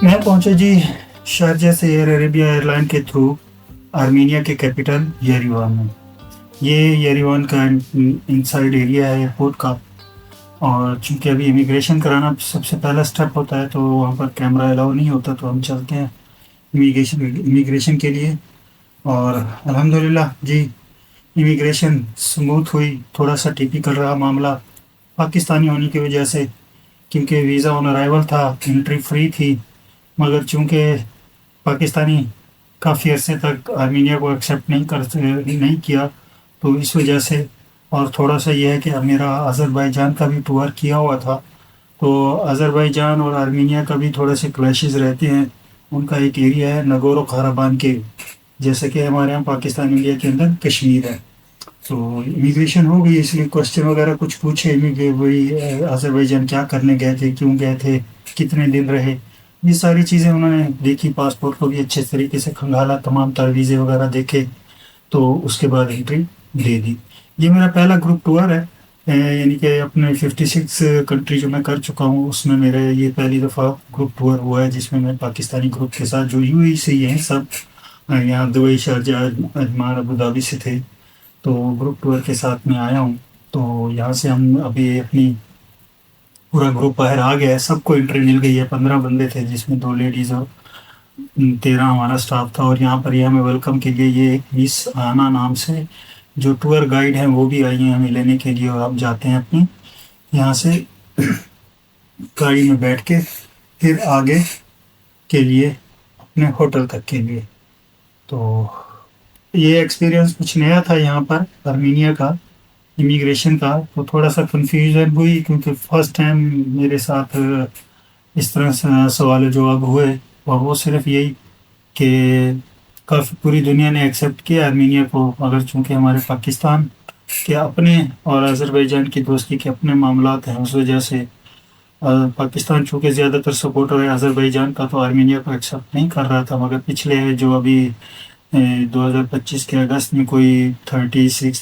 मैं पहुंचा जी शारजा से एयर अरेबिया एयरलाइन के थ्रू आर्मीनिया के कैपिटल येरेवन में। ये येरेवन का इनसाइड एरिया है एयरपोर्ट का। और चूंकि अभी इमिग्रेशन कराना सबसे पहला स्टेप होता है, तो वहाँ पर कैमरा अलाउ नहीं होता, तो हम चलते हैं इमिग्रेशन के लिए। और अल्हम्दुलिल्लाह जी, इमिग्रेशन स्मूथ हुई। थोड़ा सा टिपिकल रहा मामला पाकिस्तानी होने की वजह से, क्योंकि वीज़ा ऑन अराइवल था, एंट्री फ्री थी। मगर चूंकि पाकिस्तानी काफ़ी अरसे तक आर्मीनिया को एक्सेप्ट नहीं किया, तो इस वजह से। और थोड़ा सा ये है कि अब मेरा अज़रबैजान का भी टूर किया हुआ था, तो अज़रबैजान और आर्मीनिया का भी थोड़े से क्लैशेस रहते हैं। उनका एक एरिया है नगोरो काराबाख के, जैसे कि हमारे यहाँ पाकिस्तान इंडिया के अंदर कश्मीर है। तो इमिग्रेशन हो गई, इसलिए क्वेश्चन वगैरह कुछ पूछे वही अज़रबैजान क्या करने गए थे, क्यों गए थे, कितने दिन रहे, ये सारी चीज़ें उन्होंने देखी। पासपोर्ट को भी अच्छे तरीके से खंगाला, तमाम तर वीज़े वगैरह देखे, तो उसके बाद एंट्री दे दी। ये मेरा पहला ग्रुप टूर है, यानी कि अपने 56 कंट्री जो मैं कर चुका हूँ, उसमें मेरा ये पहली दफ़ा ग्रुप टूर हुआ है, जिसमें मैं पाकिस्तानी ग्रुप के साथ, जो यूएई से ही हैं सब, यहाँ Dubai, Sharjah, Ajman, Abu Dhabi से थे, तो ग्रुप टूर के साथ में आया हूँ। तो यहाँ से हम अभी अपनी पूरा ग्रुप बाहर आ गया है, सबको एंट्री मिल गई है। 15 बंदे थे, जिसमें 2 लेडीज़ और 13 हमारा स्टाफ था। और यहाँ पर ये हमें वेलकम के लिए ये एक मिस आना नाम से जो टूर गाइड हैं, वो भी आई हैं हमें लेने के लिए। और हम जाते हैं अपनी यहाँ से गाड़ी में बैठ के फिर आगे के लिए अपने होटल तक के लिए। तो ये एक्सपीरियंस कुछ नया था यहाँ पर आर्मीनिया का, इमिग्रेशन का। तो थोड़ा सा कन्फ्यूजन हुई, क्योंकि फर्स्ट टाइम मेरे साथ इस तरह से सवाल जवाब हुए। और वो सिर्फ यही कि काफ़ी पूरी दुनिया ने एक्सेप्ट किया आर्मीनिया को, मगर चूंकि हमारे पाकिस्तान के अपने और अज़रबैजान की दोस्ती के अपने मामलात हैं, उस वजह से पाकिस्तान चूँकि ज़्यादातर सपोर्टर है अज़रबैजान का, तो आर्मीनिया को एक्सेप्ट नहीं कर रहा था। मगर पिछले जो अभी 2025 के अगस्त में कोई 39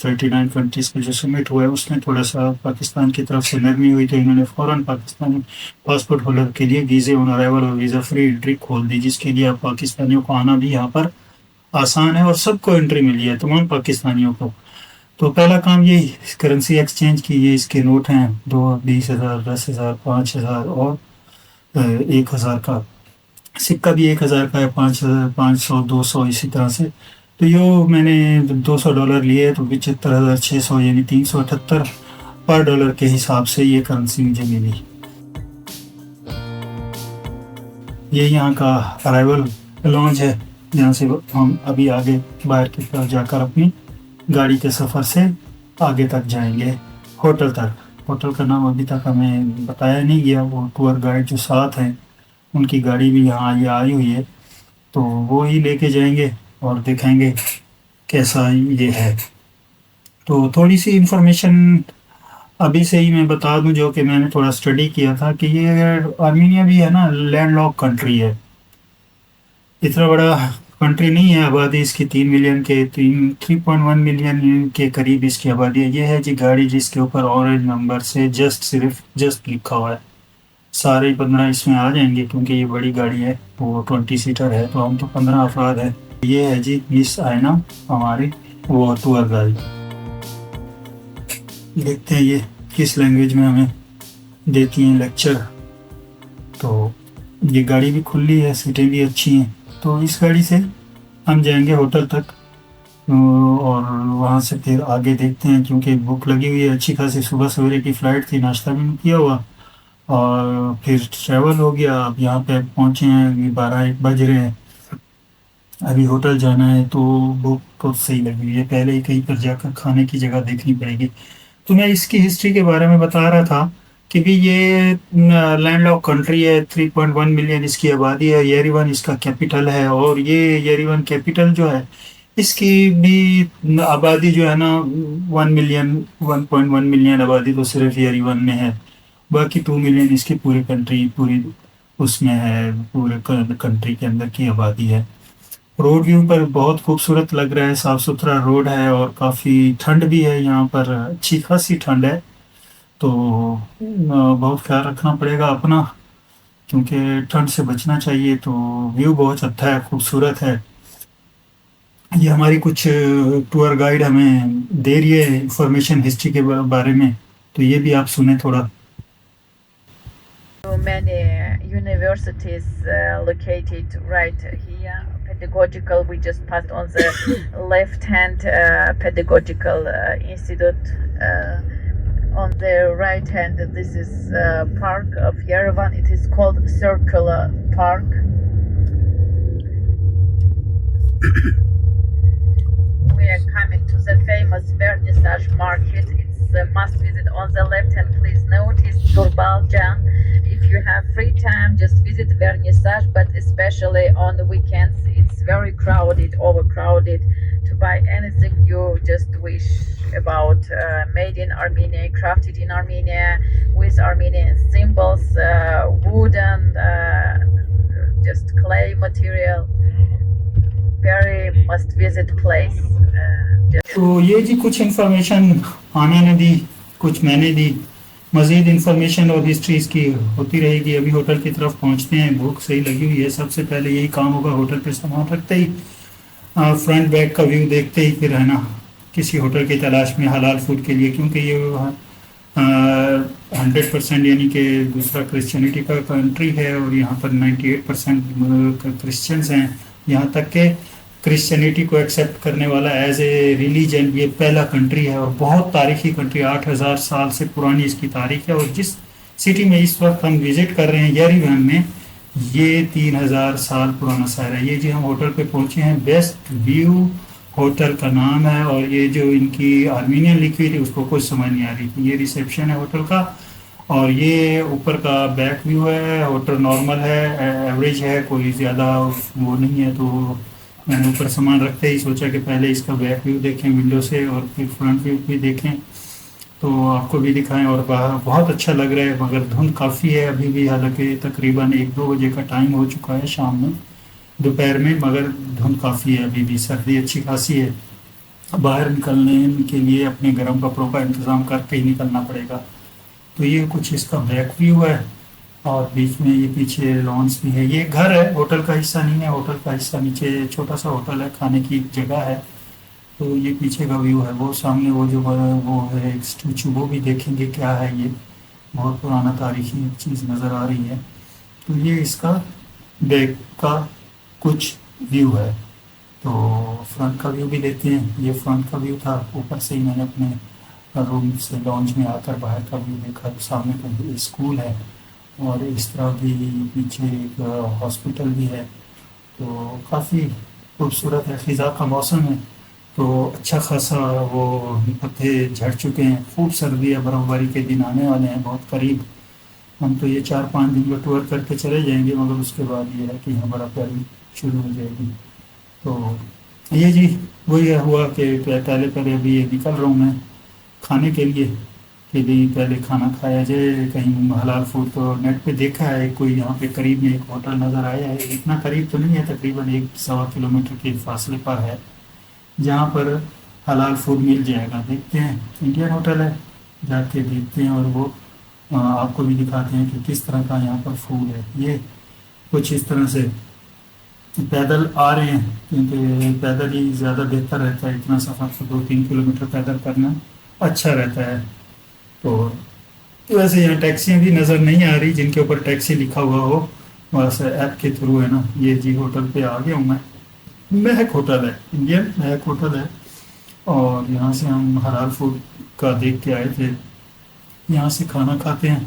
कंट्रीज़ का जो समिट हुआ है, उसमें थोड़ा सा पाकिस्तान की तरफ से नरमी हुई, तो इन्होंने फ़ौरन पाकिस्तानी पासपोर्ट होल्डर के लिए वीज़े ऑन अराइवल और वीज़ा फ्री एंट्री खोल दी, जिसके लिए अब पाकिस्तानियों को आना भी यहाँ पर आसान है और सबको एंट्री मिली है, तमाम पाकिस्तानियों को। तो पहला काम यही करेंसी एक्सचेंज की। ये इसके नोट हैं, 20,000, 10,000, 5,000 और 1,000 का सिक्का भी 1,000 का है, 5,000, 500, 200, इसी तरह से। तो यो मैंने $200 लिए, तो 75,600 यानी 378 पर डॉलर के हिसाब से ये करेंसी मुझे मिली। ये यहाँ का अराइवल लॉन्च है, यहाँ से हम अभी आगे बाहर की तरफ जाकर अपनी गाड़ी के सफ़र से आगे तक जाएंगे होटल तक। होटल का नाम अभी तक हमें बताया नहीं गया। वो टूर गाइड जो साथ हैं, उनकी गाड़ी भी यहाँ ये आई हुई है, तो वो ही लेके जाएंगे और दिखाएंगे कैसा ये है। तो थोड़ी सी इंफॉर्मेशन अभी से ही मैं बता दूं, जो कि मैंने थोड़ा स्टडी किया था, कि ये आर्मीनिया भी है ना, लैंडलॉक कंट्री है। इतना बड़ा कंट्री नहीं है, आबादी इसकी 3.1 मिलियन के करीब इसकी आबादी है। ये है जी गाड़ी जिसके ऊपर ऑरेंज नंबर से सिर्फ जस्ट लिखा हुआ है। सारे 15 इसमें आ जाएंगे, क्योंकि ये बड़ी गाड़ी है, वो 20 सीटर है, तो हम तो 15 अफराद हैं। ये है जी मिस आयना, हमारी वो टूर गाड़ी। देखते हैं ये किस लैंग्वेज में हमें देती हैं लेक्चर। तो ये गाड़ी भी खुली है, सीटें भी अच्छी हैं। तो इस गाड़ी से हम जाएंगे होटल तक, और वहाँ से फिर आगे देखते हैं, क्योंकि भूख लगी हुई है अच्छी खासी। सुबह सवेरे की फ़्लाइट थी, नाश्ता भी नहीं किया हुआ, और फिर ट्रैवल हो गया। अब यहाँ पे पहुँचे हैं, अभी 12-1 बज रहे हैं, अभी होटल जाना है, तो भूख तो सही लगी हुई है। पहले ही कहीं पर जाकर खाने की जगह देखनी पड़ेगी। तो मैं इसकी हिस्ट्री के बारे में बता रहा था कि भी ये लैंडलॉक कंट्री है, 3.1 मिलियन इसकी आबादी है। येरेवन इसका कैपिटल है, और ये येरेवन कैपिटल जो है, इसकी भी आबादी जो है ना, 1.1 मिलियन आबादी तो सिर्फ येरेवन में है। बाकी 2 मिलियन इसकी पूरी कंट्री, पूरी उसमें है, पूरे कंट्री के अंदर की आबादी है। रोड व्यू पर बहुत खूबसूरत लग रहा है, साफ़ सुथरा रोड है, और काफ़ी ठंड भी है यहाँ पर, अच्छी खासी ठंड है। तो बहुत ख्याल रखना पड़ेगा अपना, کیونکہ ٹھنڈ سے بچنا چاہیے. تو ویو بہت اچھا ہے, خوبصورت ہے. یہ ہماری کچھ ٹور گائیڈ ہمیں دے رہی ہے انفارمیشن ہسٹری کے بارے میں, تو یہ بھی آپ سنیں تھوڑا. Many universities located right here. Pedagogical, we just passed on the left hand, pedagogical institute. On the right hand, this is park of Yerevan. It is called Circular Park. We are coming to the famous Vernissage market. It's a must visit. On the left hand, please notice Turbaljan. If you have free time, just visit Vernissage, but especially on the weekends, it's very crowded, overcrowded. To buy anything you just wish about, made in Armenia, crafted in Armenia, with Armenian symbols, wooden, just clay material. Very must visit place. تو یہ جی کچھ information آنے نے دی, کچھ میں نے دی. مزید information اور ہسٹریز کی ہوتی رہے گی. ابھی ہوٹل کی طرف پہنچتے ہیں, بھوک صحیح لگی ہوئی ہے. سب سے پہلے یہی کام ہوگا, ہوٹل پہ سامان رکھتے ہی فرنٹ بیک کا ویو دیکھتے ہی پھر ہے نا کسی ہوٹل کی تلاش میں حلال فوڈ کے لیے, کیونکہ یہ 100% یعنی کہ دوسرا کرسچینٹی کا کنٹری ہے, اور یہاں پر 98% کرسچنز ہیں. یہاں تک کہ کرسچینٹی کو ایکسیپٹ کرنے والا ایز اے ریلیجن یہ پہلا کنٹری ہے, اور بہت تاریخی کنٹری, 8000 سال سے پرانی اس کی تاریخ ہے. اور جس سٹی میں اس وقت ہم وزٹ کر رہے ہیں یریون میں, یہ 3000 سال پرانا شہر ہے. یہ جی ہم ہوٹل پہ پہنچے ہیں, بیسٹ ویو ہوٹل کا نام ہے. اور یہ جو ان کی آرمینین لکھی ہوئی تھی اس کو کچھ سمجھ نہیں آ رہی تھی. یہ ریسیپشن ہے ہوٹل کا, اور یہ اوپر کا بیک ویو ہے. ہوٹل نارمل ہے, ایوریج ہے, کوئی زیادہ وہ نہیں ہے. تو میں نے اوپر سامان رکھتے ہی سوچا کہ پہلے اس کا بیک ویو دیکھیں ونڈو سے, اور پھر فرنٹ ویو بھی دیکھیں تو آپ کو بھی دکھائیں. اور باہر بہت اچھا لگ رہا ہے, مگر دھند کافی ہے ابھی بھی, حالانکہ تقریباً 1-2 بجے کا ٹائم ہو چکا ہے شام میں, دوپہر میں, مگر دھند کافی ہے ابھی بھی. سردی اچھی خاصی ہے. باہر نکلنے کے لیے اپنے گرم کپڑوں کا انتظام کر کے ہی نکلنا پڑے گا. تو یہ کچھ اس کا بیک ویو ہے, اور بیچ میں یہ پیچھے لانس بھی ہے. یہ گھر ہے, ہوٹل کا حصہ نہیں ہے. ہوٹل کا حصہ نیچے چھوٹا سا ہوٹل ہے, کھانے کی جگہ ہے. تو یہ پیچھے کا ویو ہے. وہ سامنے وہ جو وہ ہے ایک اسٹیچو, وہ بھی دیکھیں گے کیا ہے. یہ بہت پرانا تاریخی چیز نظر آ رہی ہے. تو یہ اس کا بیک کا کچھ ویو ہے. تو فرنٹ کا ویو بھی لیتے ہیں. یہ فرنٹ کا ویو تھا, اوپر سے ہی میں نے اپنے روم سے لانچ میں آ کر باہر کا ویو دیکھا. سامنے کا اسکول ہے, اور اس طرح بھی پیچھے ایک ہاسپٹل بھی ہے. تو کافی خوبصورت ہے. خزاں کا موسم ہے تو اچھا خاصا وہ پتے جھڑ چکے ہیں. خوب سردی ہے, برف باری کے دن آنے والے ہیں بہت قریب. ہم تو یہ 4-5 دن کا ٹور کر کے چلے جائیں گے, مگر اس کے بعد یہ ہے کہ یہاں برف باری شروع ہو جائے گی. تو یہ جی وہی ہوا کہ پہلے ابھی یہ نکل رہا ہوں میں کھانے کے لیے, کہ بھی پہلے کھانا کھایا جائے کہیں حلال فوڈ. تو نیٹ پہ دیکھا ہے کوئی یہاں پہ قریب میں ایک ہوٹل نظر آیا ہے, اتنا قریب تو نہیں ہے, تقریباً 1-1.25 کلومیٹر کے فاصلے پر ہے, جہاں پر حلال فوڈ مل جائے گا. دیکھتے ہیں, انڈین ہوٹل ہے, جا کے دیکھتے ہیں, اور وہ آپ کو بھی دکھاتے ہیں کہ کس طرح کا یہاں پر فوڈ ہے. یہ کچھ اس طرح سے پیدل آ رہے ہیں, کیونکہ پیدل ہی زیادہ بہتر رہتا ہے. اتنا سفر تو 2-3 کلومیٹر پیدل کرنا اچھا رہتا ہے. تو ویسے یہاں ٹیکسیاں بھی نظر نہیں آ رہی, جن کے اوپر ٹیکسی لکھا ہوا ہو, ویسے ایپ کے تھرو ہے نا. یہ جی ہوٹل پہ آ گیا ہوں میں. مہک ہوٹل ہے, انڈین مہک ہوٹل ہے, اور یہاں سے ہم حلال فوڈ کا دیکھ کے آئے تھے. یہاں سے کھانا کھاتے ہیں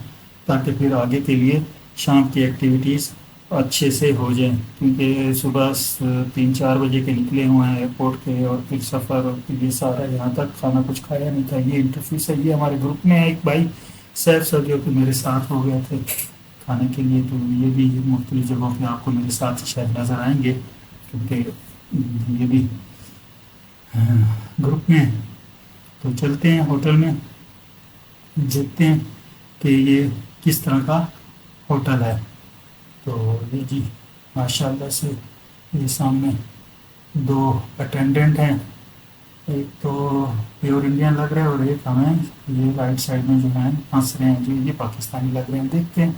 تاکہ پھر آگے کے لیے شام کی ایکٹیویٹیز اچھے سے ہو جائیں, کیونکہ صبح 3-4 بجے کے نکلے ہوئے ہیں ایئرپورٹ کے, اور پھر سفر, اور پھر یہ سارا یہاں تک کھانا کچھ کھایا نہیں تھا. یہ انٹرویو سے یہ ہمارے گروپ میں ایک بھائی سیف سر جو کہ میرے ساتھ ہو گئے تھے کھانے کے لیے. تو یہ بھی مختلف جگہوں پہ آپ کو میرے ساتھ شاید نظر آئیں گے, کیونکہ یہ بھی گروپ میں. تو چلتے ہیں ہوٹل میں, دیکھتے ہیں کہ یہ کس طرح کا ہوٹل ہے. تو یہ جی ماشاء اللہ سے یہ سامنے 2 اٹینڈنٹ ہیں, ایک تو پیور انڈین لگ رہا ہے, اور ایک ہمیں یہ رائٹ سائڈ میں جو ہیں ہنس رہے ہیں, جو یہ پاکستانی لگ رہے ہیں. دیکھتے ہیں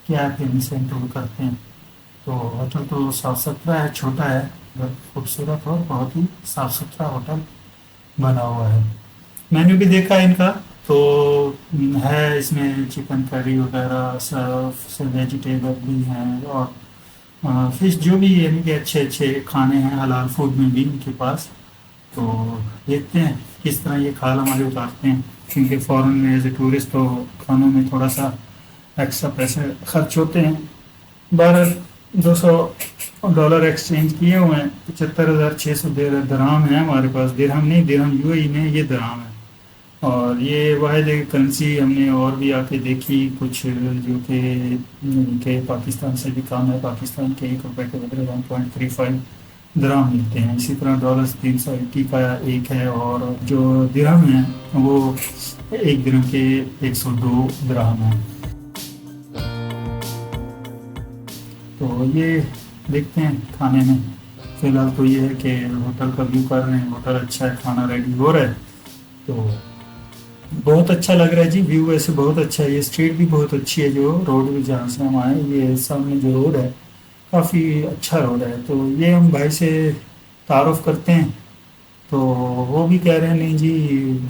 क्या फीलिंग्स इंक्लूड करते हैं। तो होटल तो साफ़ सुथरा है, छोटा है बट खूबसूरत और बहुत ही साफ़ सुथरा होटल बना हुआ है। मेन्यू भी देखा है इनका, तो है इसमें चिकन करी वगैरह सब वेजिटेबल भी हैं, और फिश जो भी यानी कि अच्छे अच्छे खाने हैं हलाल फूड में भी इनके पास। तो देखते हैं किस तरह ये खाल हमारे उतारते हैं, क्योंकि फ़ॉरेन में एज ए टूरिस्ट तो खानों में थोड़ा सा एक्स्ट्रा पैसे खर्च होते हैं। 1200 डॉलर एक्सचेंज किए हुए हैं, 75,600 दराम है हमारे पास। दिरहम नहीं, दिरहम यूएई में, ये दराम है। और ये वाहिद एक करेंसी हमने और भी आके देखी कुछ जो कि पाकिस्तान से भी कम है। पाकिस्तान के 1 रुपये के बदले 1.35 दराम मिलते हैं। इसी तरह डॉलर 380 का एक है, और जो दिरहम है वो एक दिरहम के 102 दराम है। तो ये देखते हैं खाने में। फ़िलहाल तो ये है कि होटल का व्यू कर रहे हैं, होटल अच्छा है, खाना रेडी हो रहा है, तो बहुत अच्छा लग रहा है जी। व्यू वैसे बहुत अच्छा है, ये स्ट्रीट भी बहुत अच्छी है, जो रोड भी जहाँ से हम आए, ये सामने जो रोड है काफ़ी अच्छा रोड है। तो ये हम भाई से तारुफ करते हैं, तो वो भी कह रहे हैं नहीं जी,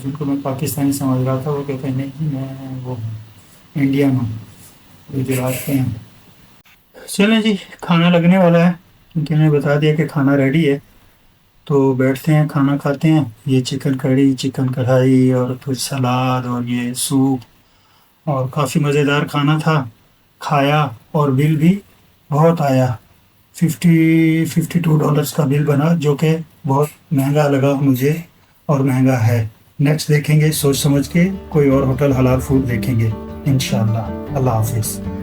जिनको मैं पाकिस्तानी समझ रहा था वो कहते हैं नहीं जी मैं वो इंडियन हूँ, गुजरात के हैं। चलें जी, खाना लगने वाला है, क्योंकि मैंने बता दिया कि खाना रेडी है। तो बैठते हैं, खाना खाते हैं। ये चिकन कड़ी, चिकन कढ़ाई और कुछ सलाद और ये सूप, और काफ़ी मज़ेदार खाना था। खाया और बिल भी बहुत आया, 52 डॉलर्स का बिल बना, जो कि बहुत महंगा लगा मुझे, और महंगा है। नेक्स्ट देखेंगे, सोच समझ के कोई और होटल हलाल फूड देखेंगे इंशाल्लाह। अल्लाह हाफिज़।